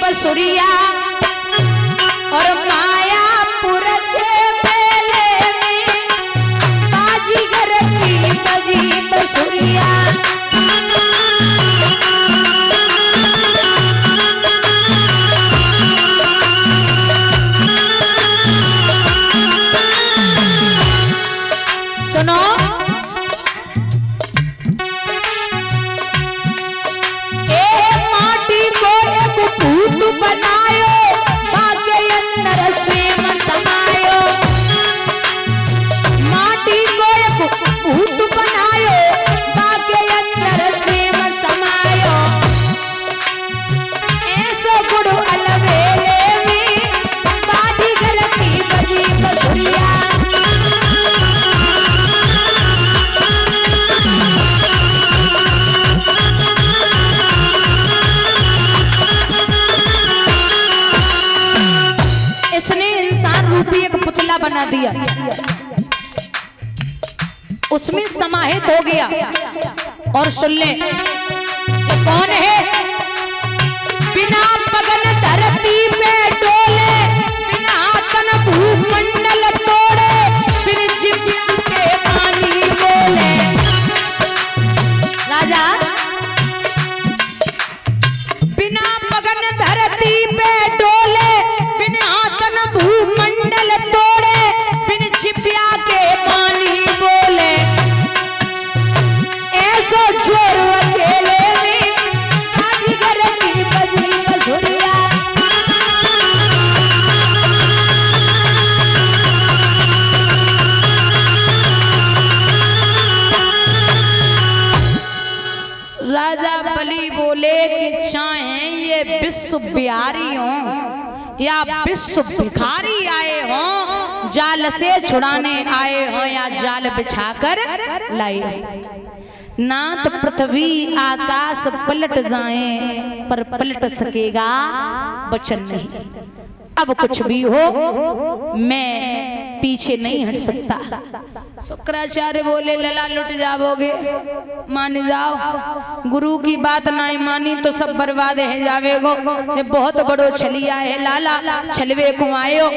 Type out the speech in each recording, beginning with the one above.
बसुरिया और मायापुर के मेले में बाजीगर की बजी बसुरिया। सुनो, माटी को एक भूत बनायो, भाग्य अंदर स्वयं समायो। माटी को एक भूत बनायो, भाग्य अंदर स्वयं समायो। ऐसो गुरु अलवेले में बाजीगर की बजी बसुरिया। एक पुतला बना दिया, उसमें समाहित हो गया। और सुन ले, ये कौन है? बिना पगन धरती पे डोले, बिना तन भूमंडल तोड़े, फिर जिब्या के पानी बोले। राजा बिना पगन धरती पे डोले, बिना तन भूमंडल तोड़े, बिन छिपिया के पानी बोले। ऐसो छोर अकेले में बाजीगर की बजी बसुरिया। राजा बलि बोले कि चाहे ये विश्व बिहारी हों या विश्व भिखारी आए हों, जाल से छुड़ाने आए हों या जाल बिछाकर लाए। नाथ पृथ्वी आकाश पलट जाएं, पर पलट सकेगा वचन नहीं। अब कुछ भी हो, मैं पीछे नहीं हट सकता। शुक्राचार्य बोले, लला लुट जाओगे, मान जाओ। गुरु की बात ना मानी तो सब बर्बाद है जावेगो। ये बहुत बड़ो छलिया है लाला, छलवे को आयो।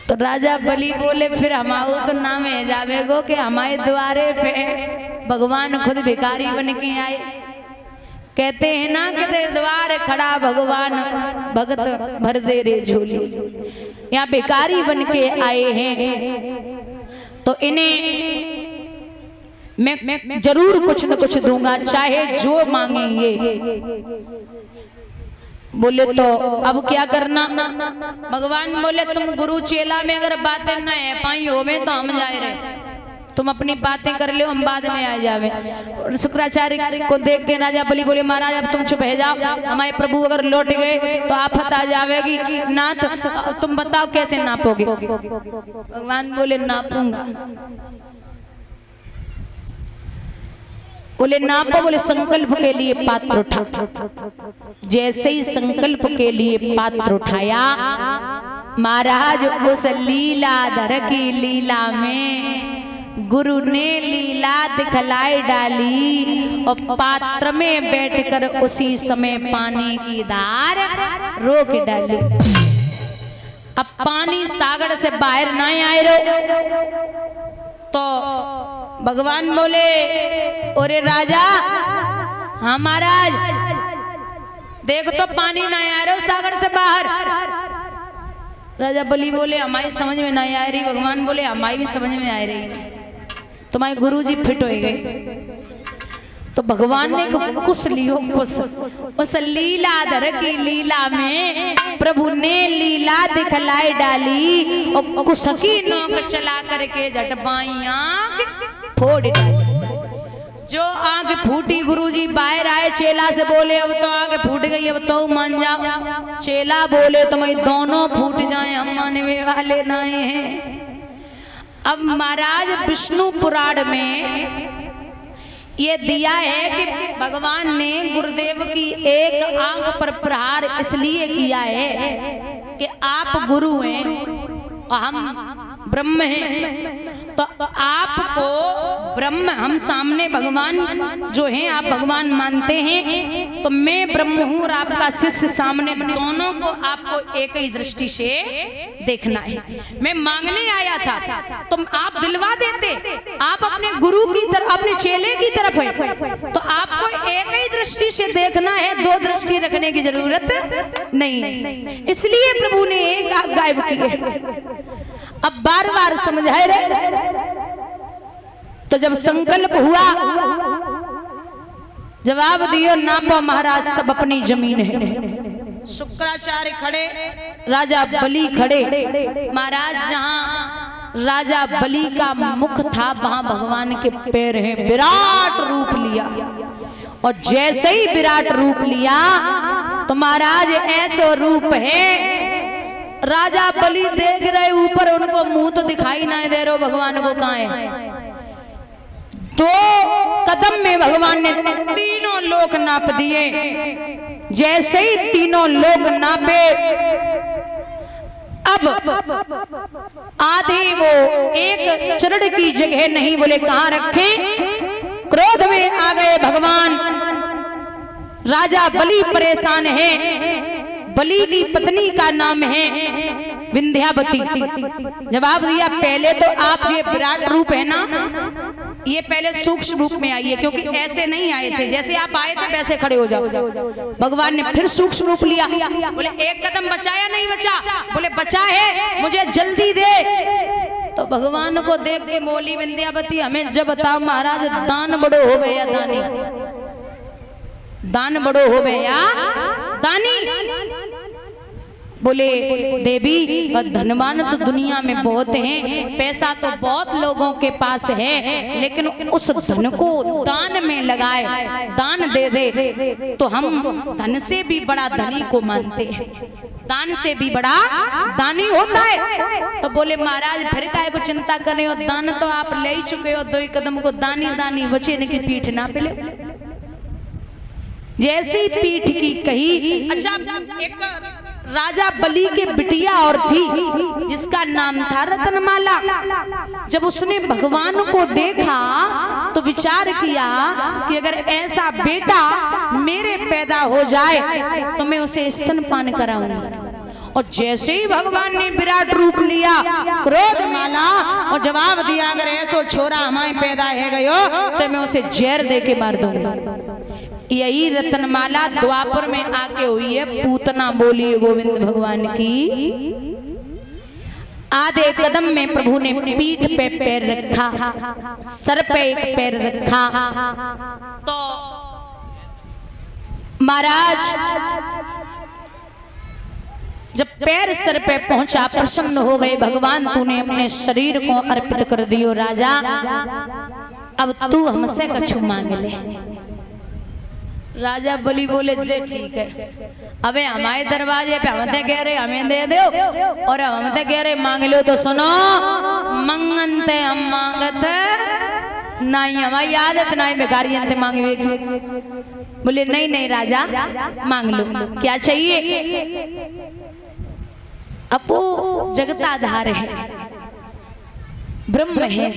तो राजा बलि बोले, फिर हमारे तो नाम है जावेगो कि हमारे द्वारे पे भगवान खुद भिखारी बन के आए। कहते हैं ना कि तेरे द्वार खड़ा भगवान, भगत भर दे रे झोली। यहाँ भिखारी बन के आए हैं, तो इन्हें मैं जरूर कुछ न कुछ दूंगा, चाहे जो मांगे ये। बोले तो अब क्या करना? भगवान बोले, तुम गुरु चेला में अगर बातें न है पाई हो में तो हम जाए रहे, तुम अपनी बातें कर लो, हम बाद में आ जावे। और शुक्राचार्य को देख के राजा बलि बोले, महाराज अब तुम चुप है जाओ, हमारे प्रभु अगर लौट गए तो आफत आ जाएगी। नाथ तुम बताओ कैसे नापोगे? भगवान बोले, नापूंगा। बोले नापो? बोले संकल्प के लिए पात्र उठा। जैसे ही संकल्प के लिए पात्र उठाया, महाराज उस लीलाधर की लीला में गुरु ने लीला दिखलाई डाली और पात्र में बैठकर उसी समय पानी की धार रोक डाली। अब पानी सागर से बाहर नहीं आए तो भगवान बोले, अरे राजा, हाँ महाराज, देख तो पानी नहीं आ रहा सागर से बाहर। राजा बलि बोले, हमारी समझ में नहीं आ रही। भगवान बोले, हमारी भी समझ में आ रही, तुम्हारे गुरुजी फिट हो गए। तो भगवान ने कुछ लियो, कुछ उस लीलाधर की लीला में प्रभु ने लीला दिखलाई डाली और कुछ की नोक चला करके झटबाई आंख फोड़ डाली। जो आंख फूटी, गुरुजी बाहर आए, चेला से बोले, अब तो आंख फूट गई, अब तो मान जाओ। चेला बोले, तुम्हारी दोनों फूट जाए, हम मानने वाले नहीं हैं। अब महाराज विष्णु पुराण में ये दिया है कि भगवान ने गुरुदेव की एक आंख पर प्रहार इसलिए किया है कि आप गुरु हैं और हम ब्रह्म हैं, तो आपको ब्रह्म, हम सामने भगवान जो हैं, आप भगवान मानते हैं, तो मैं ब्रह्म हूँ और आपका शिष्य सामने, दोनों को आपको एक ही दृष्टि से देखना है। मैं मांगने आया था तो आप दिलवा देते, आप अपने गुरु की तरफ, अपने चेले की तरफ है, तो आपको एक ही दृष्टि से देखना है, दो दृष्टि रखने की जरूरत नहीं है। इसलिए प्रभु ने एक आग गायब की है। अब बार बार समझाए रहे, तो जब संकल्प हुआ, जवाब दियो नापो महाराज सब अपनी जमीन है। शुक्राचार्य खड़े, राजा बलि खड़े। महाराज जहां राजा बलि का मुख था वहां भगवान के पैर हैं, विराट रूप लिया। और जैसे ही विराट रूप लिया तो महाराज ऐसा रूप है, राजा बलि देख रहे ऊपर, उनको मुंह तो दिखाई नहीं दे रहा भगवान को कहां है। 2 कदम में भगवान ने तीनों लोक नाप दिए। जैसे ही तीनों लोक नापे, अब आधे वो एक चरण की जगह नहीं, बोले कहां रखे। क्रोध में आ गए भगवान। राजा बलि परेशान है। बलि की पत्नी का नाम है विंध्यावती। जवाब दिया, पहले तो आप ये विराट रूप है ना, ये पहले सूक्ष्म रूप में आइए, क्योंकि ऐसे नहीं आए थे, जैसे आप आए थे वैसे खड़े हो जाओ। भगवान ने फिर सूक्ष्म रूप लिया। बोले एक कदम बचाया, नहीं बचा। बोले बचा है, मुझे जल्दी दे। तो भगवान को देख के बोली विंध्यावती, हमें जब बताओ महाराज, दान बड़ो हो गया दानी, दान बड़ो हो गया दानी। बोले देवी, धनवान तो दुनिया में बहुत हैं, पैसा तो बहुत लोगों के पास है, लेकिन उस धन को दान में लगाए, दान दे दे, तो हम धन से भी बड़ा धनी को मानते हैं, दान से भी बड़ा दानी होता है। तो बोले महाराज फिर काहे को चिंता कर रहे हो, दान तो आप ले ही चुके हो, 2 कदम को दानी दानी बचे न की पीठ ना पिले। जैसी पीठ की कही। अच्छा, एक राजा बलि के बिटिया और थी जिसका नाम था रत्नमाला। जब उसने भगवान को देखा तो विचार किया कि अगर ऐसा बेटा मेरे पैदा हो जाए तो मैं उसे स्तनपान कराऊंगा। और जैसे ही भगवान ने विराट रूप लिया, क्रोध माला और जवाब दिया, अगर ऐसा छोरा हमारे पैदा है गयो तो मैं उसे जहर दे के मार दूंगा। यही रत्नमाला द्वापर में आके हुई है, पूतना बोली गोविंद भगवान की। आधे कदम में प्रभु ने पीठ पे पैर रखा, सर पे एक पैर रखा, तो महाराज जब पैर सर पे पहुंचा, प्रसन्न हो गए। भगवान तूने अपने शरीर को अर्पित कर दियो राजा, अब तू हमसे कछु मांग ले। राजा बलि बोले जे ठीक है, अबे हमारे दरवाजे पे हम कह रहे हमें दे दो, और हम कह रहे मांग लो। तो सुनो, मंगनते हम मांगत नहीं, हमारी आदत नहीं बेकारी अंत मांगे। बोले नहीं नहीं राजा मांग लो, क्या चाहिए। अब वो जगताधार है, ब्रह्म है,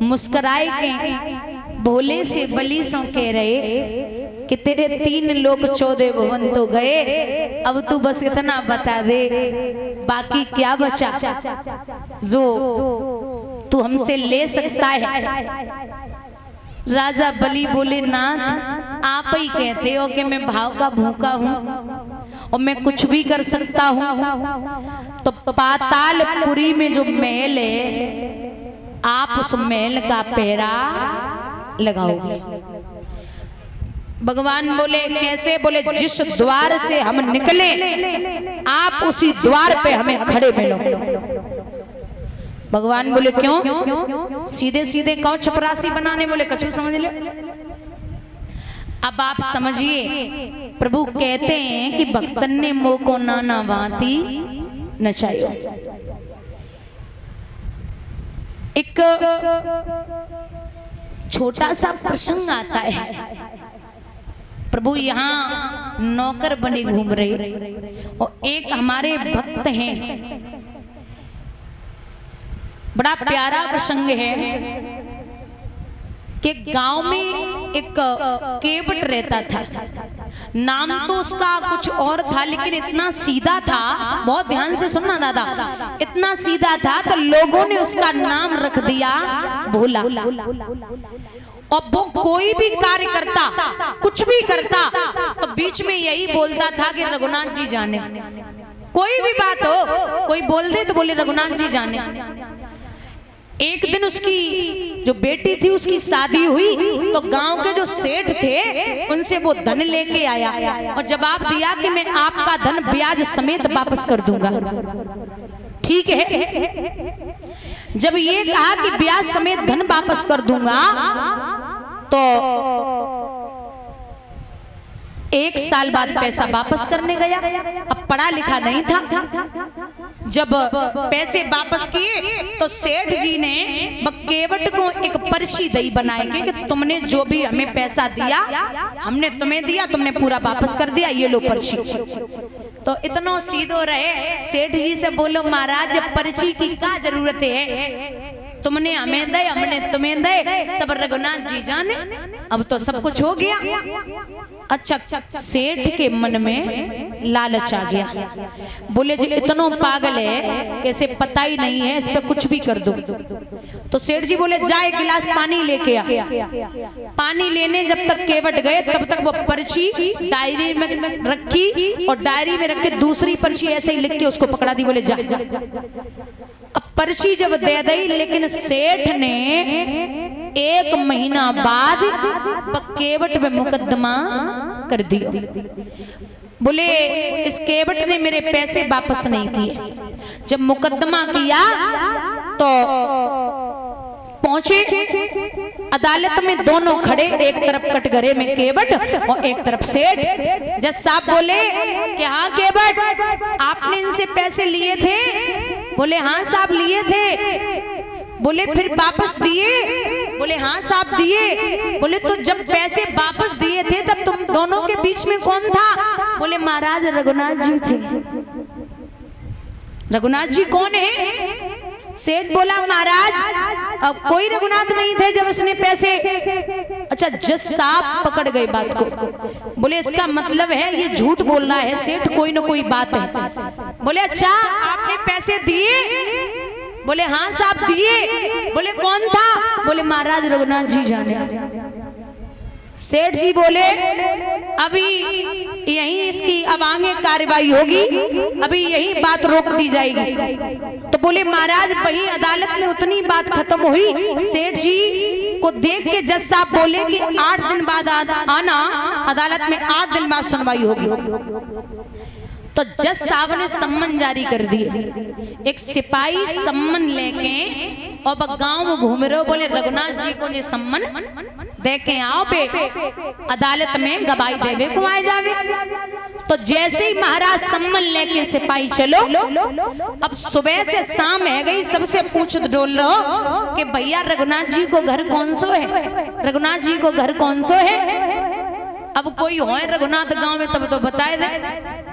मुस्कुराए के भोले से बलि सो कह रहे कि तेरे 3 लोक 14 भुवन तो गए, अब तू बस इतना बता दे बाकी क्या बचा जो तू हमसे ले सकता है। राजा बलि बोले नाथ आप ही कहते हो कि मैं भाव का भूखा हूँ और मैं कुछ भी कर सकता हूँ, तो पातालपुरी में जो महल है आप उस महल का पहरा लगाओगे। भगवान बोले कैसे। बोले जिस द्वार से हम निकले आप उसी द्वार पे हमें खड़े मिलो। भगवान बोले क्यों, सीधे सीधे कौ चपरासी बनाने। बोले कछु समझ ले। अब आप समझिए, प्रभु कहते हैं कि भक्तन ने मोह को नाना भांति नचायो। एक छोटा सा प्रसंग आता है। प्रभु यहाँ नौकर बने घूम रहे और एक हमारे भक्त हैं। बड़ा प्यारा प्रसंग है। कि गांव में एक केवट रहता था। नाम तो उसका कुछ और था, लेकिन इतना सीधा था, बहुत ध्यान से सुनना दादा, इतना सीधा था तो लोगों ने उसका नाम रख दिया भोला। और वो कोई भी कार्य करता, कुछ भी करता, तो बीच में यही बोलता था कि रघुनाथ जी जाने। कोई भी बात हो, कोई बोल दे तो बोले रघुनाथ जी जाने। एक दिन उसकी जो बेटी थी उसकी शादी हुई, तो गांव के जो सेठ थे उनसे वो धन लेके आया और जवाब दिया कि मैं आपका धन ब्याज समेत वापस कर दूंगा। ठीक है, जब ये कहा कि ब्याज समेत धन वापस कर दूंगा, तो 1 साल बाद पैसा वापस करने गया। अब पढ़ा लिखा नहीं था, जब पैसे वापस किए तो सेठ जी ने केवट को एक पर्ची दई बनाएंगे कि तुमने जो भी हमें पैसा दिया हमने तुम्हें दिया, तुमने पूरा वापस कर दिया, ये लो पर्ची। तो इतना सीधो रहे, सेठ जी से बोलो महाराज पर्ची की क्या जरूरत है, तुमने हमें दे हमने तुम्हें दे, सब रघुनाथ जी जाने। अब तो सब कुछ हो गया। अच्छा, सेठ के मन में लालच आ गया, बोले जी इतना पागल है कैसे पता ही नहीं है, इस पे कुछ भी कर दो। तो सेठ जी बोले जा एक गिलास पानी लेके आ। पानी लेने जब तक केवट गए तब तक वो पर्ची डायरी में रखी और डायरी में रख के दूसरी पर्ची ऐसे ही लिख के उसको पकड़ा दी, बोले जा। अब पर्ची जब दे दी, लेकिन सेठ ने 1 महीना बाद केवट पे मुकदमा कर दिया। बोले इस केवट ने मेरे पैसे वापस नहीं किए। जब मुकदमा किया तो पहुंचे अदालत में, दोनों खड़े, एक तरफ कटघरे में केवट और एक तरफ सेठ। जज साहब बोले कि हाँ केवट, आपने इनसे पैसे लिए थे? बोले हाँ साहब लिए थे। बोले फिर वापस दिए? बोले हाँ साहब दिए। बोले तो जब पैसे वापस दिए थे तब तुम दोनों के बीच में कौन था? बोले महाराज रघुनाथ जी थे। रघुनाथ जी कौन है? सेठ बोला महाराज अब कोई रघुनाथ नहीं थे जब उसने पैसे। अच्छा, जज साहब पकड़ गए बात को, बोले इसका मतलब है ये झूठ बोल रहा है सेठ, कोई ना कोई बात है। बोले अच्छा आपने पैसे दिए? बोले हाँ साहब दिए। बोले कौन था? बोले महाराज रघुनाथ जी जाने। सेठ जी बोले अभी यही इसकी अब आगे कार्रवाई होगी, अभी यही बात रोक दी जाएगी। तो बोले महाराज वही अदालत में उतनी बात खत्म हुई। सेठ जी को देख के जज साहब बोले कि 8 दिन बाद आना, अदालत में 8 दिन बाद सुनवाई होगी। तो जज साहब ने सम्मन जारी कर दिए। एक सिपाही सम्मन लेके और गांव में घूम रहे हो, बोले रघुनाथ जी को ये सम्मन दे के आओ पे अदालत में गवाही देवे को आए जावे। तो जैसे ही महाराज सम्मन लेके सिपाही चलो, अब सुबह से शाम है गई, सबसे पूछ डोल रहो कि भैया रघुनाथ जी को घर कौन सो है, रघुनाथ जी को घर कौन सो है। अब कोई हो रघुनाथ गांव में तब तो बताए दे।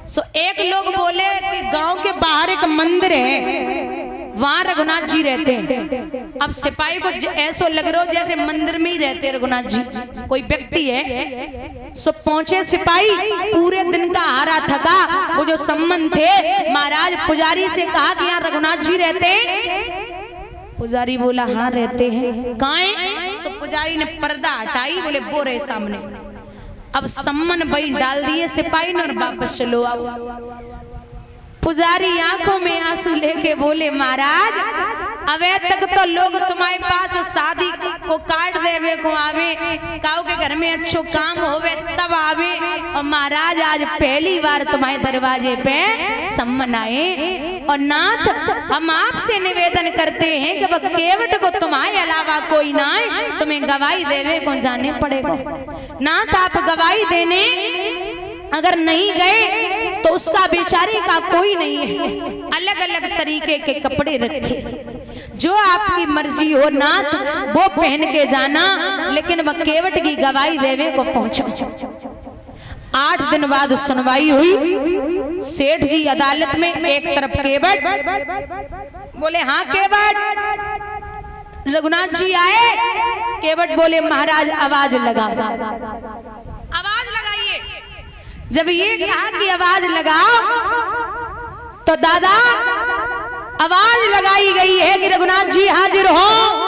सो एक लोग बोले कि गांव के बाहर एक मंदिर है, वहां रघुनाथ जी रहते हैं। अब सिपाही को ऐसा लग रहा हो जैसे मंदिर में ही रहते हैं रघुनाथ जी, कोई व्यक्ति है। सो पहुंचे सिपाही, पूरे दिन का हारा थका, वो जो सम्मन थे महाराज पुजारी से कहा कि यहाँ रघुनाथ जी रहते हैं। पुजारी बोला हाँ रहते हैं। कहाँ है? सो पुजारी ने पर्दा हटाई, बोले वो रहे सामने। अब सम्मन भाई डाल दिए सिपाही ने और वापस चलो आओ। पुजारी आंखों में आंसू लेके बोले महाराज अवे तक तो लोग तुम्हारे पास शादी को कार्ड देवे को आवे, काऊ के घर में अच्छो काम होवे तब आवे, और महाराज आज पहली बार तुम्हारे दरवाजे पे सम्मन आए। और नाथ हम आपसे निवेदन करते हैं कि वह केवट को तुम्हारे अलावा कोई ना है, तुम्हें गवाही देवे को जाने पड़ेगा। नाथ आप गवाही देने अगर नहीं गए तो उसका बेचारे का कोई नहीं है। अलग अलग तरीके के कपड़े रखे, जो आपकी मर्जी हो नाथ वो पहन के जाना, लेकिन वह केवट की गवाही देवे को पहुंचो। 8 दिन बाद सुनवाई हुई। सेठ जी अदालत में, एक तरफ केवट। बोले हाँ केवट, रघुनाथ जी आए, केवट बोले महाराज आवाज लगा, आवाज लगाइए। जब ये कहा कि आवाज लगाओ, तो दादा आवाज लगाई गई है कि रघुनाथ जी हाजिर हो।